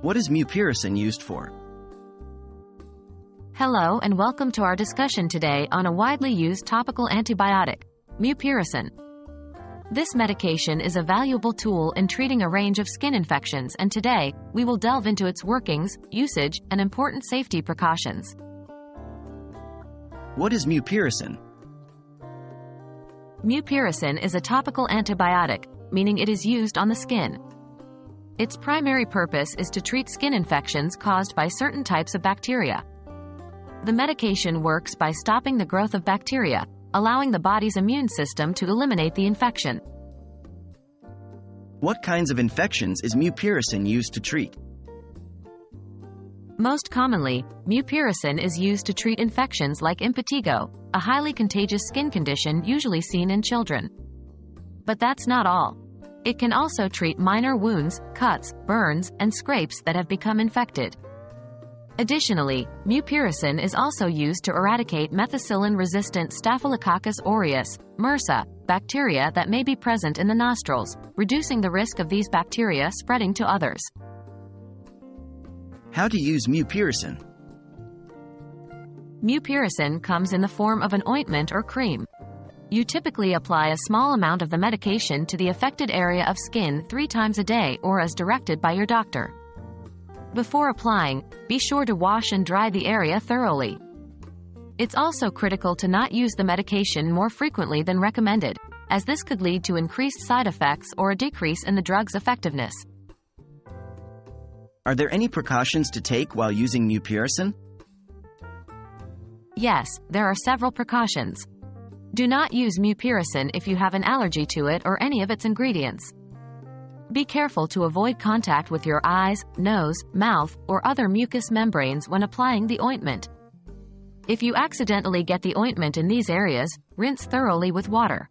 What is mupirocin used for? Hello and welcome to our discussion today on a widely used topical antibiotic, mupirocin. This medication is a valuable tool in treating a range of skin infections, and today, we will delve into its workings, usage, and important safety precautions. What is mupirocin? Mupirocin is a topical antibiotic, meaning it is used on the skin. Its primary purpose is to treat skin infections caused by certain types of bacteria. The medication works by stopping the growth of bacteria, allowing the body's immune system to eliminate the infection. What kinds of infections is mupirocin used to treat? Most commonly, mupirocin is used to treat infections like impetigo, a highly contagious skin condition usually seen in children. But that's not all. It can also treat minor wounds, cuts, burns, and scrapes that have become infected. Additionally, mupirocin is also used to eradicate methicillin-resistant Staphylococcus aureus, MRSA, bacteria that may be present in the nostrils, reducing the risk of these bacteria spreading to others. How to use mupirocin? Mupirocin comes in the form of an ointment or cream. You typically apply a small amount of the medication to the affected area of skin 3 times a day or as directed by your doctor. Before applying, be sure to wash and dry the area thoroughly. It's also critical to not use the medication more frequently than recommended, as this could lead to increased side effects or a decrease in the drug's effectiveness. Are there any precautions to take while using mupirocin? Yes, there are several precautions. Do not use mupirocin if you have an allergy to it or any of its ingredients. Be careful to avoid contact with your eyes, nose, mouth, or other mucous membranes when applying the ointment. If you accidentally get the ointment in these areas, rinse thoroughly with water.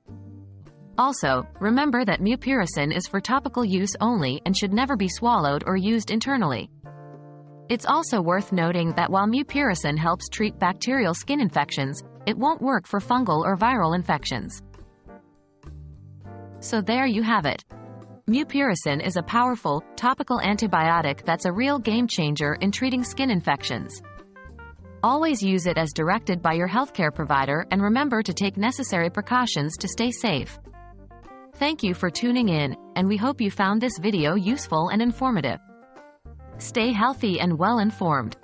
Also, remember that mupirocin is for topical use only and should never be swallowed or used internally. It's also worth noting that while mupirocin helps treat bacterial skin infections, it won't work for fungal or viral infections. So there you have it. Mupirocin is a powerful, topical antibiotic that's a real game changer in treating skin infections. Always use it as directed by your healthcare provider and remember to take necessary precautions to stay safe. Thank you for tuning in, and we hope you found this video useful and informative. Stay healthy and well informed.